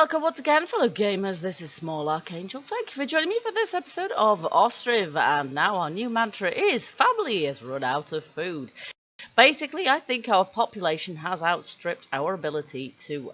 welcome once again, fellow gamers. This is Small Archangel. Thank you for joining me for this episode of Ostriv. And now our new mantra is, family has run out of food. Basically, I think our population has outstripped our ability to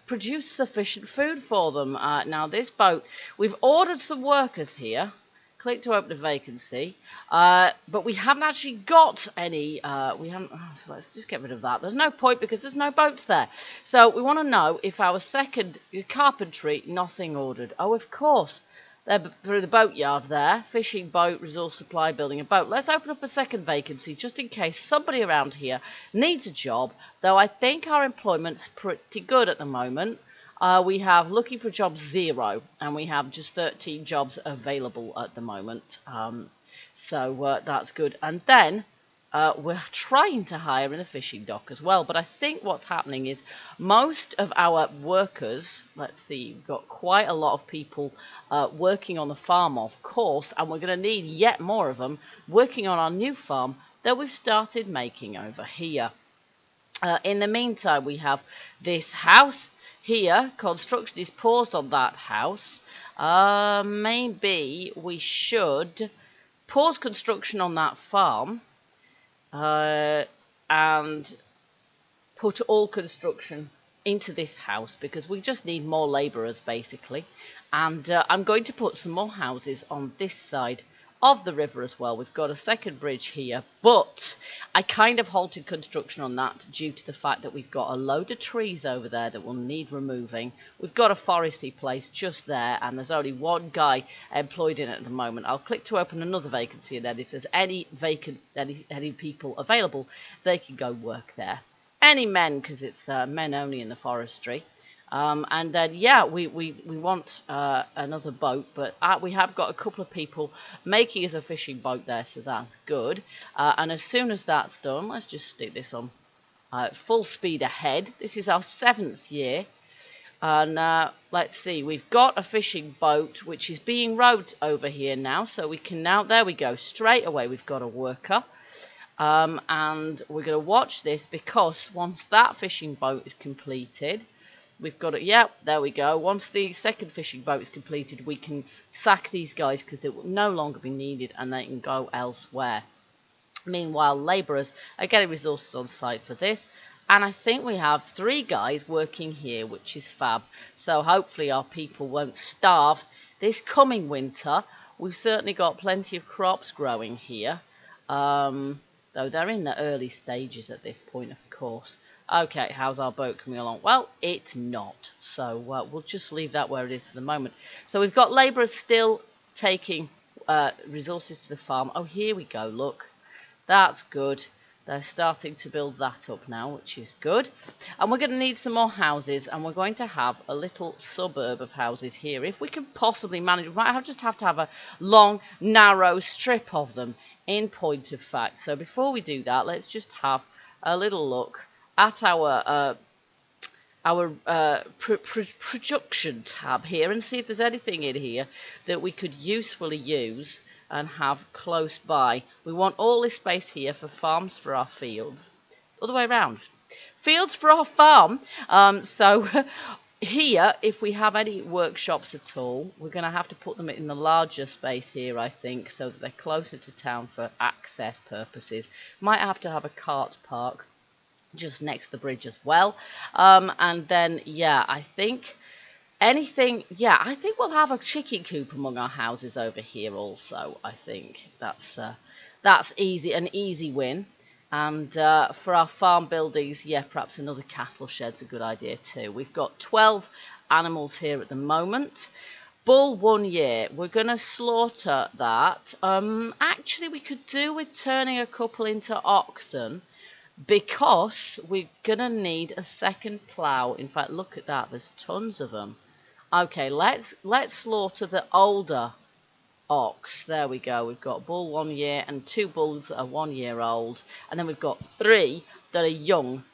produce sufficient food for them. Now, this boat, we've ordered some workers here. Click to open a vacancy, but we haven't actually got any. So let's just get rid of that. There's no point because there's no boats there. So we want to know if our second carpentry, nothing ordered. Oh, of course, they're through the boatyard there. Fishing boat, resource supply, building a boat. Let's open up a second vacancy just in case somebody around here needs a job. Though I think our employment's pretty good at the moment. We have looking for jobs 0, and we have just 13 jobs available at the moment. So that's good. And then we're trying to hire in a fishing dock as well. But I think what's happening is most of our workers, let's see, we've got quite a lot of people working on the farm, of course, and we're going to need yet more of them working on our new farm that we've started making over here. In the meantime, we have this house here. Construction is paused on that house. Maybe we should pause construction on that farm and put all construction into this house because we just need more labourers basically. And I'm going to put some more houses on this side of the river as well. We've got a second bridge here, but I kind of halted construction on that due to the fact that we've got a load of trees over there that will need removing. We've got a foresty place just there, and there's only one guy employed in it at the moment. I'll click to open another vacancy, and then if there's any people available, they can go work there. Any men, because it's men only in the forestry. And then, yeah, we want another boat, but we have got a couple of people making us a fishing boat there, so that's good. And as soon as that's done, let's just stick this on full speed ahead. This is our 7th year. And let's see, we've got a fishing boat, which is being rowed over here now, so we can now, there we go, straight away we've got a worker. And we're going to watch this because once that fishing boat is completed, we've got it. Yep, there we go. Once the second fishing boat is completed, we can sack these guys because they will no longer be needed and they can go elsewhere. Meanwhile, labourers are getting resources on site for this. And I think we have 3 guys working here, which is fab. So hopefully our people won't starve this coming winter. We've certainly got plenty of crops growing here. Though they're in the early stages at this point, of course. Okay, how's our boat coming along? Well, it's not. So we'll just leave that where it is for the moment. So we've got labourers still taking resources to the farm. Oh, here we go, look. That's good. They're starting to build that up now, which is good. And we're going to need some more houses, and we're going to have a little suburb of houses here. If we can possibly manage, we might just have to have a long, narrow strip of them in point of fact. So before we do that, let's just have a little look at our production tab here and see if there's anything in here that we could usefully use and have close by. We want all this space here for farms for our fields. Other way around. Fields for our farm. So here, if we have any workshops at all, we're going to have to put them in the larger space here, I think, so that they're closer to town for access purposes. Might have to have a cart park just next to the bridge as well. And then, yeah, I think we'll have a chicken coop among our houses over here also. I think that's easy, an easy win. And for our farm buildings, yeah, perhaps another cattle shed's a good idea too. We've got 12 animals here at the moment. Bull 1 year. We're going to slaughter that. Actually, we could do with turning a couple into oxen, because we're going to need a second plough. In fact, look at that. There's tons of them. Okay, let's slaughter the older ox. There we go. We've got bull 1 year and 2 bulls that are 1 year old. And then we've got 3 that are young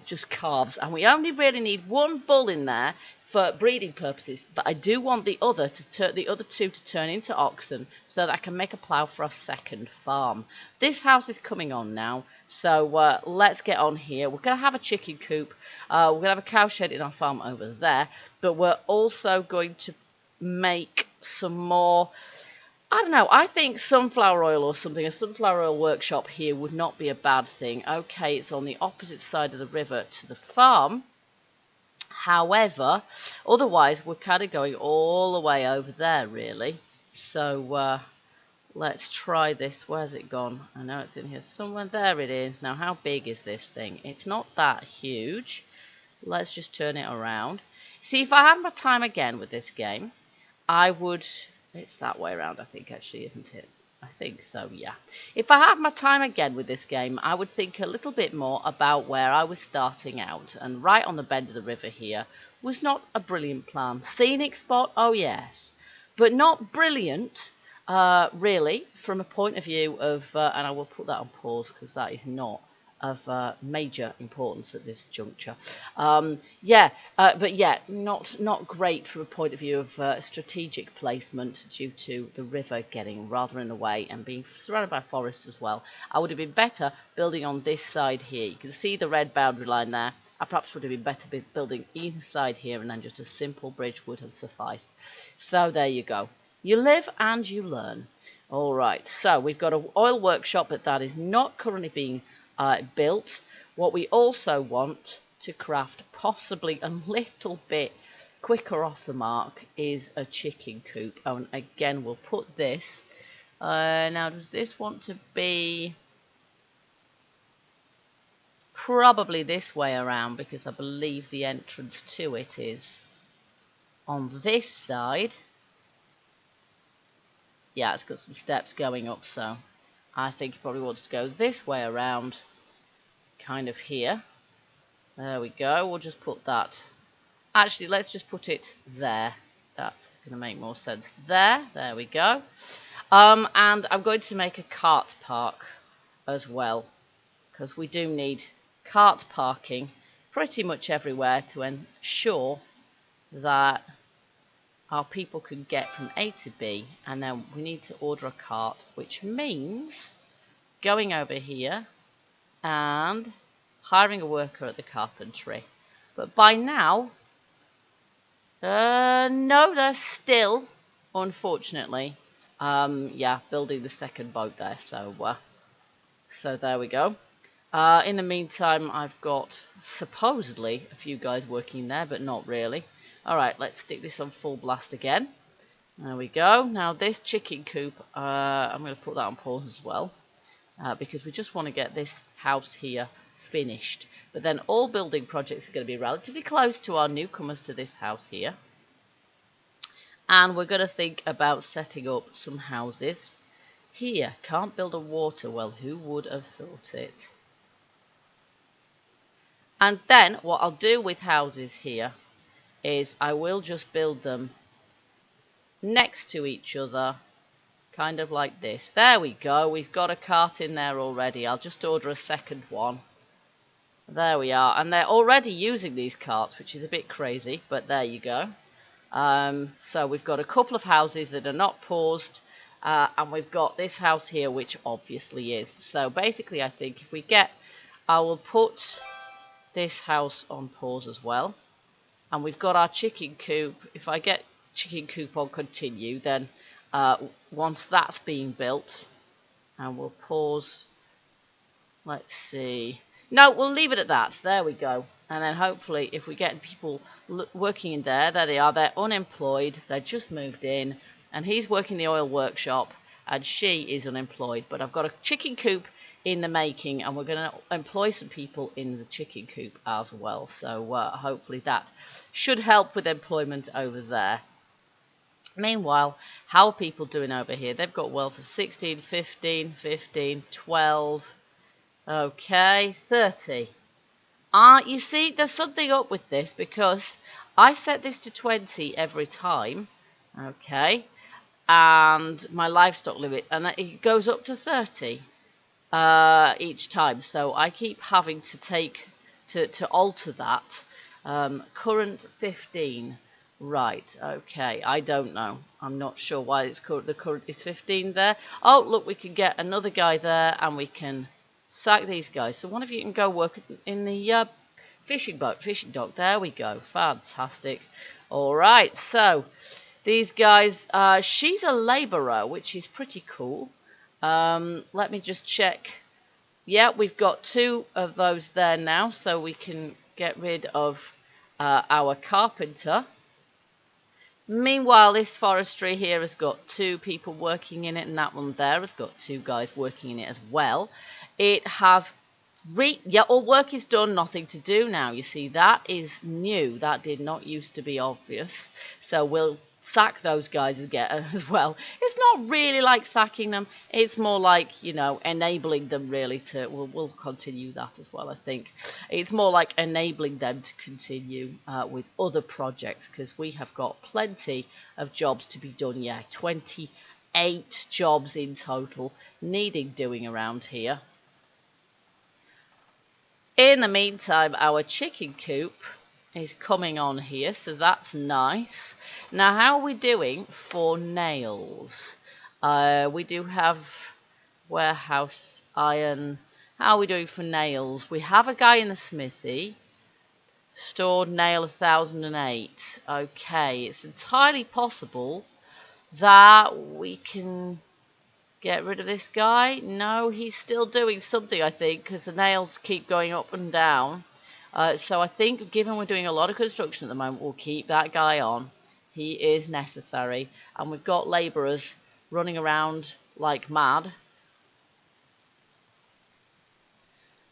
just calves, and we only really need one bull in there for breeding purposes, but I do want the other two to turn into oxen so that I can make a plough for a second farm. This house is coming on now, so let's get on here. We're going to have a chicken coop, we're going to have a cow shed in our farm over there, but we're also going to make some more, I don't know, I think sunflower oil or something, a sunflower oil workshop here would not be a bad thing. Okay, it's on the opposite side of the river to the farm. However, otherwise we're kind of going all the way over there, really. So let's try this. Where's it gone? I know it's in here somewhere. There it is. Now, how big is this thing? It's not that huge. Let's just turn it around. See, if I had my time again with this game, I would... It's that way around, I think, actually, isn't it? I think so, yeah. If I had my time again with this game, I would think a little bit more about where I was starting out. And right on the bend of the river here was not a brilliant plan. Scenic spot, oh yes. But not brilliant, really, from a point of view of... and I will put that on pause because that is not of major importance at this juncture. But yeah, not great from a point of view of strategic placement due to the river getting rather in the way and being surrounded by forests as well. I would have been better building on this side here. You can see the red boundary line there. I perhaps would have been better building either side here, and then just a simple bridge would have sufficed. So there you go. You live and you learn. All right, so we've got an oil workshop, but that is not currently being built. What we also want to craft, possibly a little bit quicker off the mark, is a chicken coop. Oh, and again, we'll put this. Now, does this want to be probably this way around? Because I believe the entrance to it is on this side. Yeah, it's got some steps going up, so I think he probably wants to go this way around, kind of here. There we go. We'll just put that. Actually, let's just put it there. That's going to make more sense there. There we go. And I'm going to make a cart park as well, because we do need cart parking pretty much everywhere to ensure that our people can get from A to B, and then we need to order a cart, which means going over here and hiring a worker at the carpentry. But by now, no, they're still, unfortunately, building the second boat there. So there we go. In the meantime, I've got supposedly a few guys working there, but not really. All right, let's stick this on full blast again. There we go. Now this chicken coop, I'm going to put that on pause as well, because we just want to get this house here finished. But then all building projects are going to be relatively close to our newcomers to this house here. And we're going to think about setting up some houses here. Can't build a water well. Who would have thought it? And then what I'll do with houses here is I will just build them next to each other, kind of like this. There we go. We've got a cart in there already. I'll just order a second one. There we are. And they're already using these carts, which is a bit crazy, but there you go. So we've got a couple of houses that are not paused, and we've got this house here, which obviously is. So basically, I think if we get, I will put this house on pause as well. And we've got our chicken coop. If I get chicken coop on continue, then once that's being built, and we'll pause. Let's see. No, we'll leave it at that. There we go. And then hopefully if we get people working in there, there they are. They're unemployed. They're just moved in. And he's working the oil workshop, and she is unemployed. But I've got a chicken coop in the making, and we're going to employ some people in the chicken coop as well. So hopefully that should help with employment over there. Meanwhile, how are people doing over here? They've got wealth of 16, 15, 15, 12, okay, 30. You see, there's something up with this, because I set this to 20 every time, okay, and my livestock limit, and it goes up to 30 each time. So I keep having to take to alter that. Current 15. Right, okay, I don't know. I'm not sure why it's the current is 15 there. Oh, look, we can get another guy there, and we can sack these guys. So one of you can go work in the fishing dock. There we go. Fantastic. All right, so these guys, she's a labourer, which is pretty cool. Let me just check. Yeah, we've got 2 of those there now, so we can get rid of our carpenter. Meanwhile, this forestry here has got 2 people working in it, and that one there has got 2 guys working in it as well. It has all work is done, nothing to do now. You see, that is new. That did not used to be obvious. So we'll sack those guys again as well. It's not really like sacking them. It's more like, you know, enabling them really to, we'll continue that as well, I think. It's more like enabling them to continue with other projects, because we have got plenty of jobs to be done. Yeah, 28 jobs in total needing doing around here. In the meantime, our chicken coop is coming on here, so that's nice. Now, how are we doing for nails? We do have warehouse iron. How are we doing for nails? We have a guy in the smithy. Stored nail 1008. Okay, it's entirely possible that we can get rid of this guy. No, he's still doing something, I think, because the nails keep going up and down. So I think, given we're doing a lot of construction at the moment, we'll keep that guy on. He is necessary. And we've got labourers running around like mad.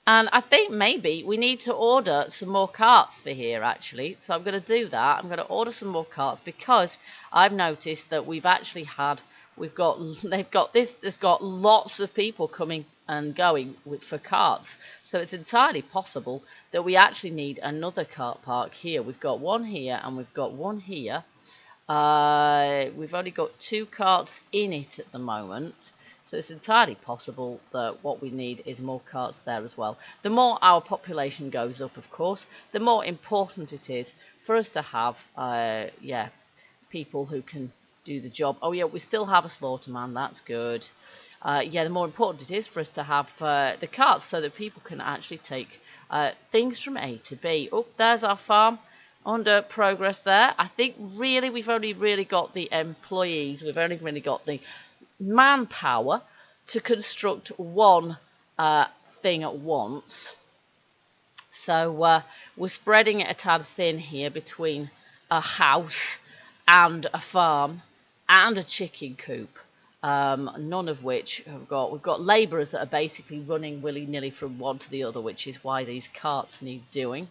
And I think maybe we need to order some more carts for here, actually. So I'm going to do that. I'm going to order some more carts, because I've noticed that we've actually had... There's got lots of people coming and going for carts, so it's entirely possible that we actually need another cart park here. We've got one here and we've got one here. We've only got 2 carts in it at the moment, so it's entirely possible that what we need is more carts there as well. The more our population goes up, of course, the more important it is for us to have people who can do the job. Oh yeah, we still have a slaughterman, that's good. The more important it is for us to have the carts, so that people can actually take things from A to B. Oh, there's our farm under progress there. I think really we've only really got the employees, we've only really got the manpower to construct one thing at once. So we're spreading it a tad thin here between a house and a farm and a chicken coop, none of which we've got labourers that are basically running willy-nilly from one to the other, which is why these carts need doing.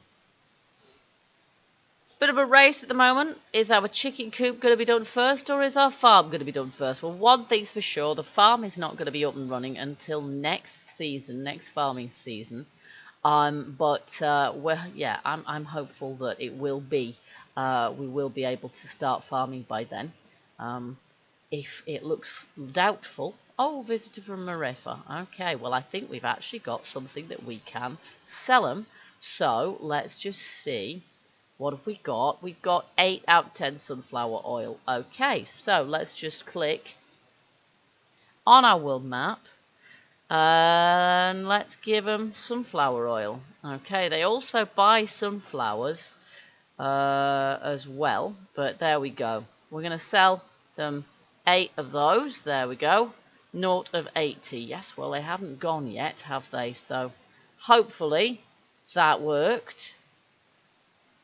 It's a bit of a race at the moment. Is our chicken coop going to be done first, or is our farm going to be done first? Well, one thing's for sure, the farm is not going to be up and running until next season, next farming season. I'm hopeful that it will be. We will be able to start farming by then. If it looks doubtful, oh, visitor from Marefa. Okay, well, I think we've actually got something that we can sell them. So let's just see. What have we got? We've got 8 out of 10 sunflower oil. Okay, so let's just click on our world map. And let's give them sunflower oil. Okay, they also buy sunflowers as well. But there we go. We're going to sell them 8 of those. There we go. 0 of 80. Yes, well, they haven't gone yet, have they? So hopefully that worked.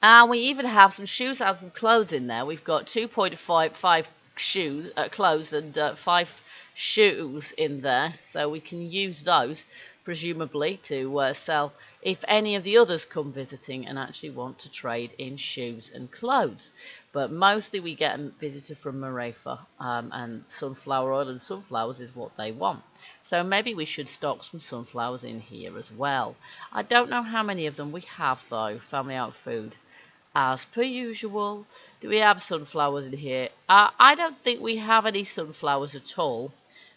And we even have some shoes and some clothes in there. We've got 2.5 shoes, clothes and 5 shoes in there. So we can use those, presumably, to sell if any of the others come visiting and actually want to trade in shoes and clothes. But mostly we get a visitor from Marefa, and sunflower oil and sunflowers is what they want. So maybe we should stock some sunflowers in here as well. I don't know how many of them we have though. Family out food. As per usual, do we have sunflowers in here? I don't think we have any sunflowers at all.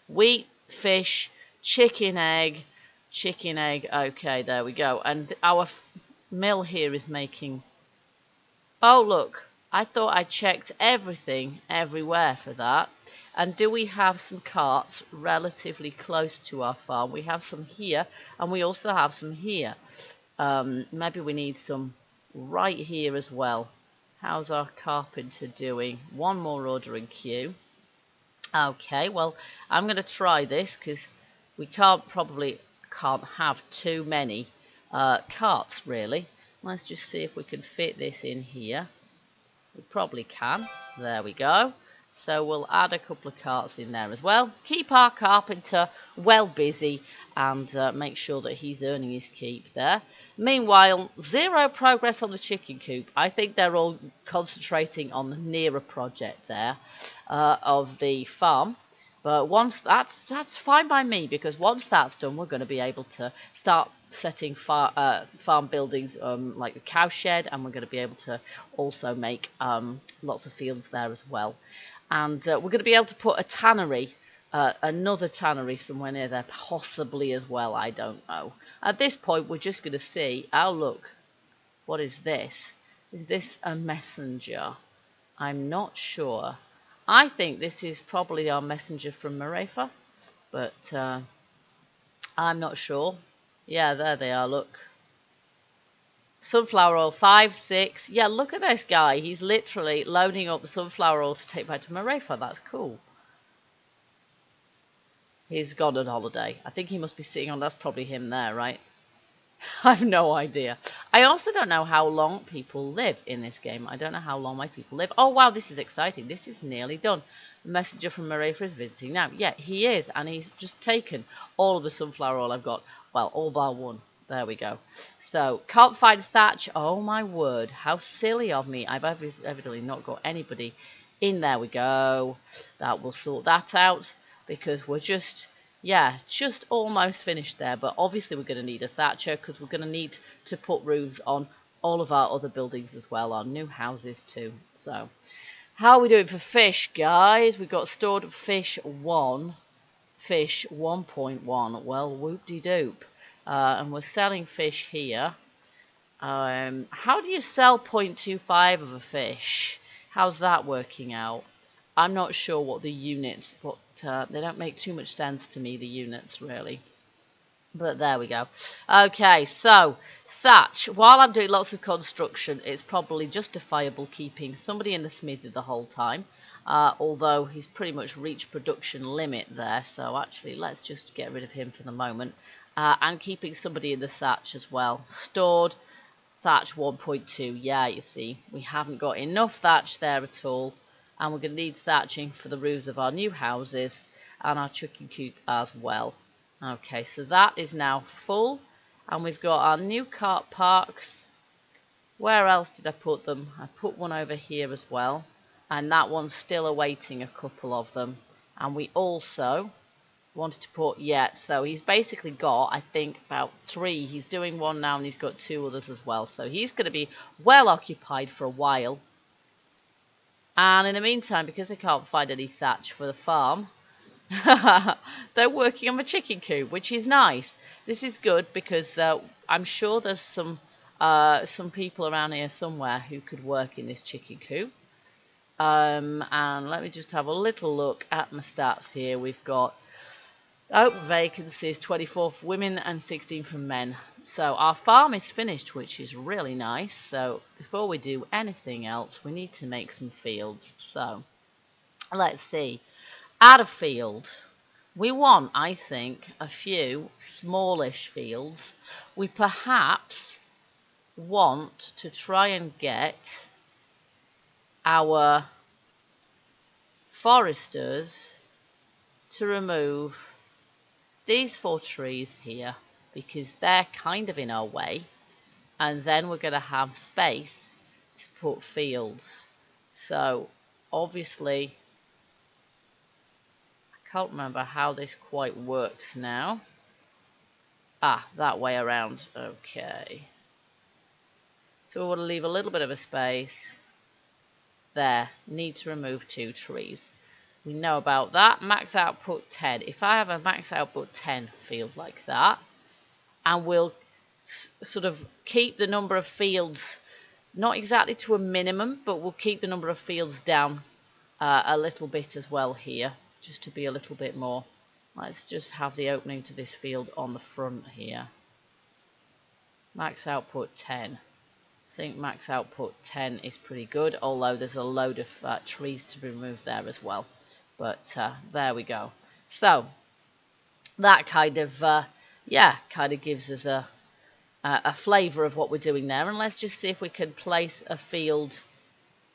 Wheat, fish, chicken egg. Okay, there we go. And our mill here is making... Oh, look. I thought I checked everything everywhere for that. And do we have some carts relatively close to our farm? We have some here, and we also have some here. Maybe we need some right here as well. How's our carpenter doing? One more order in queue. Okay, well, I'm going to try this because we probably can't have too many carts, really. Let's just see if we can fit this in here. We probably can. There we go. So we'll add a couple of carts in there as well. Keep our carpenter well busy and make sure that he's earning his keep there. Meanwhile, zero progress on the chicken coop. I think they're all concentrating on the nearer project there of the farm. But once that's fine by me, because once that's done, we're going to be able to start setting farm buildings like the cow shed, and we're going to be able to also make lots of fields there as well. And we're going to be able to put a tannery, another tannery somewhere near there, possibly as well. I don't know. At this point, we're just going to see. Oh, look. What is this? Is this a messenger? I'm not sure. I think this is probably our messenger from Marefa, but I'm not sure. Yeah, there they are, look. Sunflower oil, 5, 6. Yeah, look at this guy. He's literally loading up the sunflower oil to take back to Marefa. That's cool. He's gone on holiday. I think he must be sitting on... That's probably him there, right? I have no idea. I also don't know how long people live in this game. I don't know how long my people live. Oh, wow, this is exciting. This is nearly done. The messenger from Marefa is visiting now. Yeah, he is, and he's just taken all of the sunflower oil I've got. Well, all bar one. There we go. So, can't find thatch. Oh, my word. How silly of me. I've evidently not got anybody in. There we go. That will sort that out, because we're just... Yeah, just almost finished there, but obviously we're going to need a thatcher because we're going to need to put roofs on all of our other buildings as well, our new houses too. So, how are we doing for fish, guys? We've got stored fish 1, fish 1.1. Well, whoop-de-doop. And we're selling fish here. How do you sell 0.25 of a fish? How's that working out? I'm not sure what the units, but they don't make too much sense to me, the units, really. But there we go. Okay, so thatch. While I'm doing lots of construction, it's probably justifiable keeping somebody in the smithy the whole time. Although he's pretty much reached production limit there. So actually, let's just get rid of him for the moment. And keeping somebody in the thatch as well. Stored thatch 1.2. Yeah, you see, we haven't got enough thatch there at all. And we're going to need thatching for the roofs of our new houses and our chicken coop as well. Okay, so that is now full. And we've got our new cart parks. Where else did I put them? I put one over here as well. And that one's still awaiting a couple of them. And we also wanted to put... Yeah, so he's basically got, I think, about 3. He's doing one now and he's got 2 others as well. So he's going to be well occupied for a while. And in the meantime, because I can't find any thatch for the farm, they're working on the chicken coop, which is nice. This is good because I'm sure there's some people around here somewhere who could work in this chicken coop. And let me just have a little look at my stats here. We've got open vacancies, 24 for women and 16 for men. So our farm is finished, which is really nice. So before we do anything else, we need to make some fields. So let's see. Add a field. We want, I think, a few smallish fields. We perhaps want to try and get our foresters to remove these 4 trees here, because they're kind of in our way, and then we're going to have space to put fields. So obviously I can't remember how this quite works now. That way around. Okay, so we want to leave a little bit of a space there. Need to remove 2 trees. We know about that. Max output 10. If I have a max output 10 field like that, and we'll sort of keep the number of fields not exactly to a minimum, but we'll keep the number of fields down a little bit as well here, just to be a little bit more. Let's just have the opening to this field on the front here. Max output 10. I think max output 10 is pretty good, although there's a load of trees to be removed there as well. But there we go. So that kind of, kind of gives us a flavour of what we're doing there. And let's just see if we can place a field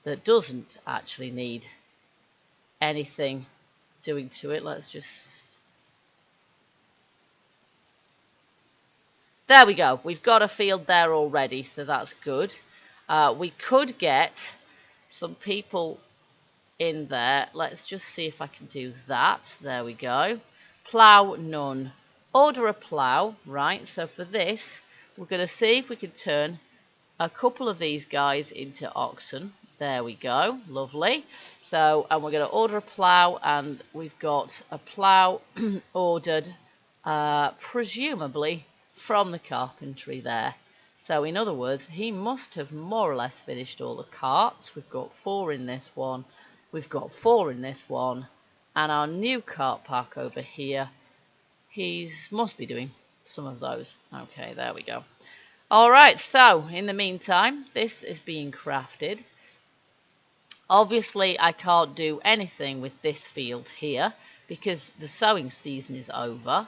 that doesn't actually need anything doing to it. Let's just... There we go. We've got a field there already, so that's good. We could get some people in there. Let's just see if I can do that. There we go. Plough, none. Order a plough, right? So for this, we're going to see if we can turn a couple of these guys into oxen. There we go. Lovely. So, and we're going to order a plough, and we've got a plough ordered, presumably from the carpentry there. So in other words, he must have more or less finished all the carts. We've got 4 in this one, we've got 4 in this one, and our new cart park over here, must be doing some of those. Okay, there we go. All right, so in the meantime, this is being crafted. Obviously I can't do anything with this field here because the sowing season is over.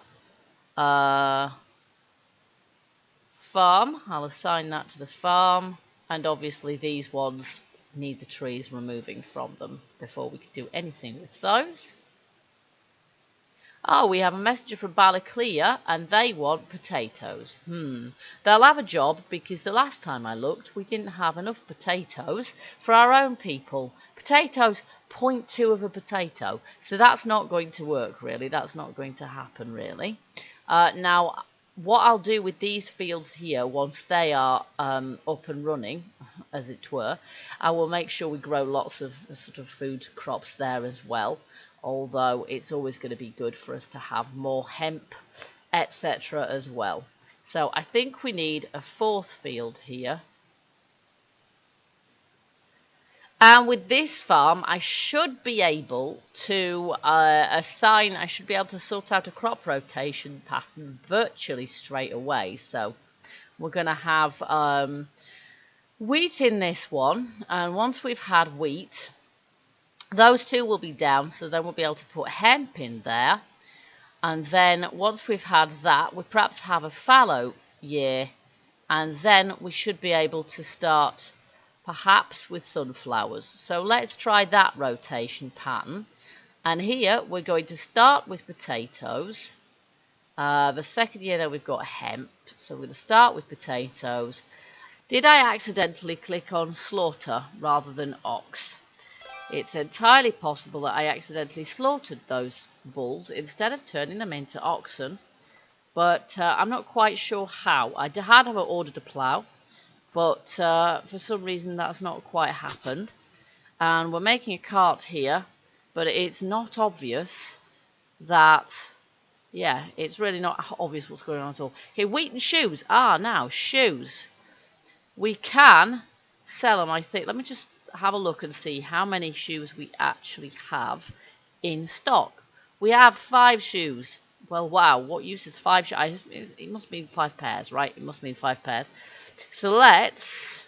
Farm, I'll assign that to the farm, and obviously these ones need the trees removing from them before we can do anything with those. Oh, we have a messenger from Balaclea, and they want potatoes. They'll have a job because the last time I looked we didn't have enough potatoes for our own people. Potatoes, 0.2 of a potato, so that's not going to work really, that's not going to happen really. Now what I'll do with these fields here, once they are up and running, as it were, I will make sure we grow lots of sort of food crops there as well. Although it's always going to be good for us to have more hemp, etc. as well. So I think we need a 4th field here. And with this farm, I should be able to I should be able to sort out a crop rotation pattern virtually straight away. So we're going to have wheat in this one, and once we've had wheat, those 2 will be down, so then we'll be able to put hemp in there. And then once we've had that, we perhaps have a fallow year, and then we should be able to start perhaps with sunflowers. So let's try that rotation pattern. And here we're going to start with potatoes. The second year then we've got hemp, so we're going to start with potatoes. Did I accidentally click on slaughter rather than ox? It's entirely possible that I accidentally slaughtered those bulls instead of turning them into oxen, but I'm not quite sure how. I had ordered a plough, but for some reason that's not quite happened. And we're making a cart here, but it's not obvious that, yeah, it's really not obvious what's going on at all. Okay, wheat and shoes. Now, shoes. We can sell them, I think. Let me just have a look and see how many shoes we actually have in stock. We have 5 shoes. Well, wow, what use is 5 shoes? It must mean 5 pairs, right? It must mean 5 pairs. So let's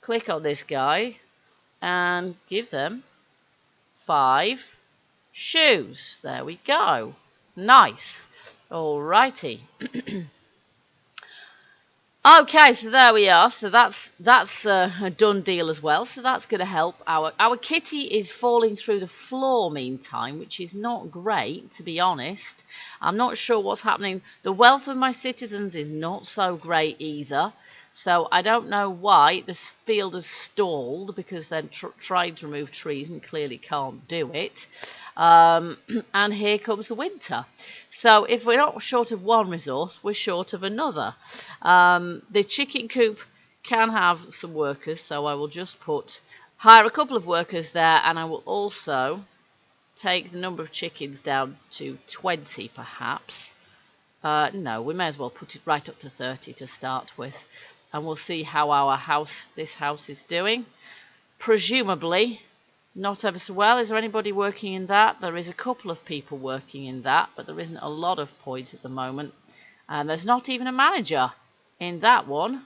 click on this guy and give them 5 shoes. There we go. Nice. Alrighty. Okay, so there we are. So that's a done deal as well. So that's going to help. Our kitty is falling through the floor meantime, which is not great, to be honest. I'm not sure what's happening. The wealth of my citizens is not so great either. So I don't know why this field has stalled, because they're trying to remove trees and clearly can't do it. And here comes the winter. So if we're not short of one resource, we're short of another. The chicken coop can have some workers, so I will just hire a couple of workers there, and I will also take the number of chickens down to 20 perhaps. No, we may as well put it right up to 30 to start with. And we'll see how this house is doing. Presumably, not ever so well. Is there anybody working in that? There is a couple of people working in that, but there isn't a lot of points at the moment. And there's not even a manager in that one.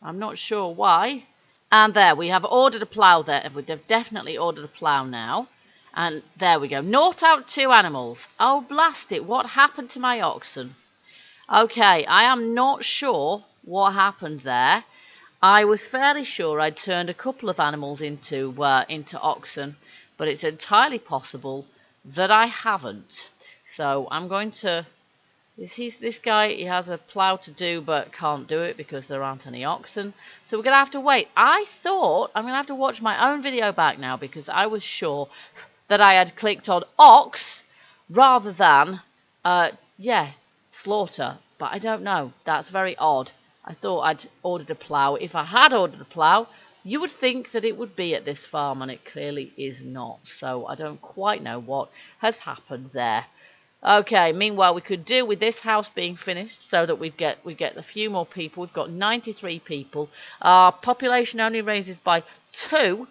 I'm not sure why. And there, we have ordered a plough there. We've definitely ordered a plough now. And there we go. 0 out of 2 animals. Oh, blast it. What happened to my oxen? Okay, I am not sure what happened there. I was fairly sure I'd turned a couple of animals into oxen, but it's entirely possible that I haven't. So I'm going to... This guy, he has a plough to do but can't do it because there aren't any oxen. So we're going to have to wait. I thought I'm going to have to watch my own video back now because I was sure that I had clicked on ox rather than, slaughter. But I don't know. That's very odd. I thought I'd ordered a plough. If I had ordered a plough, you would think that it would be at this farm, and it clearly is not. So I don't quite know what has happened there. Okay, meanwhile, we could do with this house being finished so that we get a few more people. We've got 93 people. Our population only raises by 2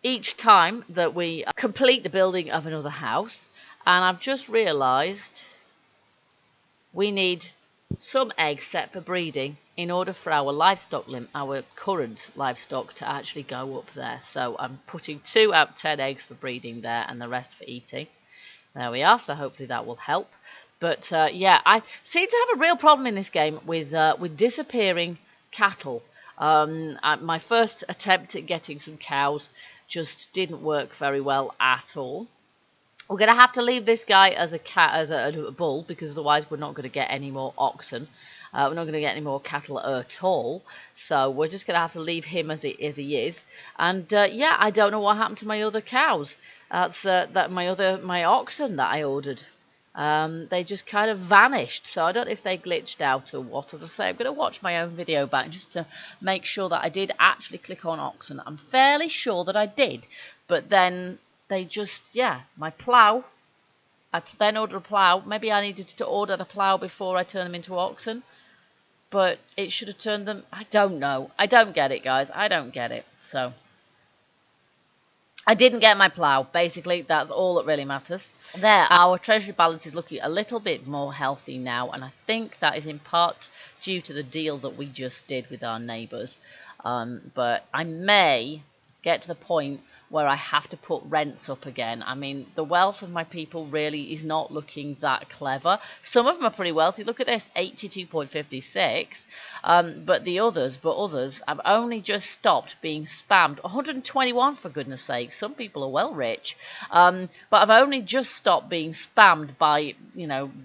each time that we complete the building of another house. And I've just realised we need some eggs set for breeding in order for our our current livestock to actually go up there. So I'm putting 2 out of 10 eggs for breeding there and the rest for eating. There we are, so hopefully that will help. But yeah, I seem to have a real problem in this game with disappearing cattle. My first attempt at getting some cows just didn't work very well at all. We're going to have to leave this guy as a bull, because otherwise we're not going to get any more oxen. We're not going to get any more cattle at all. So we're just going to have to leave him as he is. And yeah, I don't know what happened to my other cows. That's my oxen that I ordered. They just kind of vanished. So I don't know if they glitched out or what. As I say, I'm going to watch my own video back just to make sure that I did actually click on oxen. I'm fairly sure that I did. But then they just, my plough. I then ordered a plough. Maybe I needed to order the plough before I turn them into oxen. But it should have turned them... I don't know. I don't get it, guys. I don't get it. So I didn't get my plough. Basically, that's all that really matters. There, our treasury balance is looking a little bit more healthy now. And I think that is in part due to the deal that we just did with our neighbours. But I may get to the point where I have to put rents up again. I mean, the wealth of my people really is not looking that clever. Some of them are pretty wealthy. Look at this, 82.56. But others have only just stopped being spammed. 121, for goodness sake. Some people are well rich. But I've only just stopped being spammed by,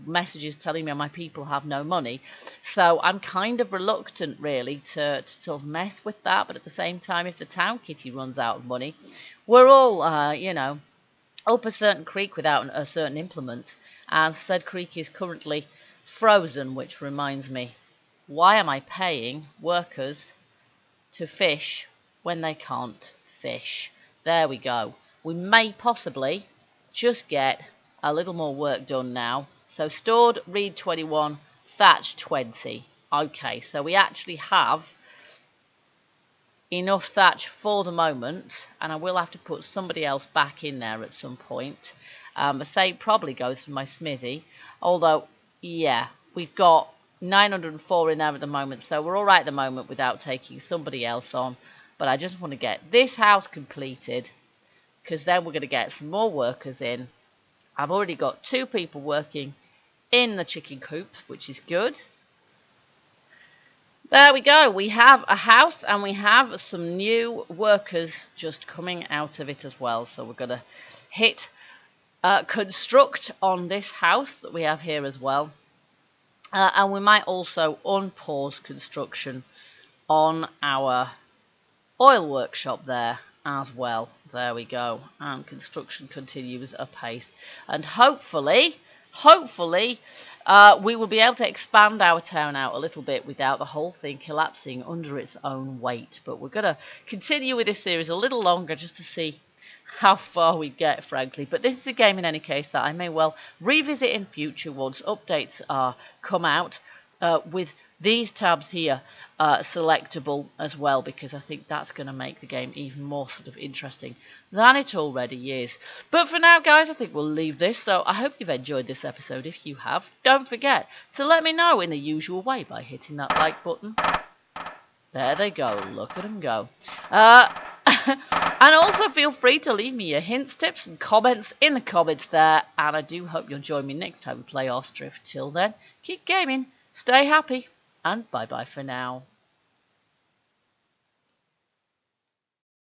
messages telling me my people have no money. So I'm kind of reluctant, really, to sort of mess with that. But at the same time, if the town kitty runs out of money, we're all, up a certain creek without a certain implement, as said creek is currently frozen, which reminds me, why am I paying workers to fish when they can't fish? There we go. We may possibly just get a little more work done now. So stored, reed 21, thatch 20. Okay, so we actually have enough thatch for the moment, and I will have to put somebody else back in there at some point. I say it probably goes for my smithy, although, yeah, we've got 904 in there at the moment, so we're all right at the moment without taking somebody else on. But I just want to get this house completed, because then we're going to get some more workers in. I've already got 2 people working in the chicken coops, which is good. There we go. We have a house and we have some new workers just coming out of it as well. So we're going to hit construct on this house that we have here as well. And we might also unpause construction on our oil workshop there as well. There we go. And construction continues apace. And hopefully hopefully we will be able to expand our town out a little bit without the whole thing collapsing under its own weight. But we're going to continue with this series a little longer just to see how far we get, frankly. But this is a game in any case that I may well revisit in future once updates are come out, with these tabs here selectable as well, because I think that's going to make the game even more sort of interesting than it already is. But for now, guys, I think we'll leave this. So I hope you've enjoyed this episode. If you have, don't forget to let me know in the usual way by hitting that like button. There they go. Look at them go. And also feel free to leave me your hints, tips and comments in the comments there. And I do hope you'll join me next time we play Ostriv. Till then, keep gaming, stay happy, and bye-bye for now.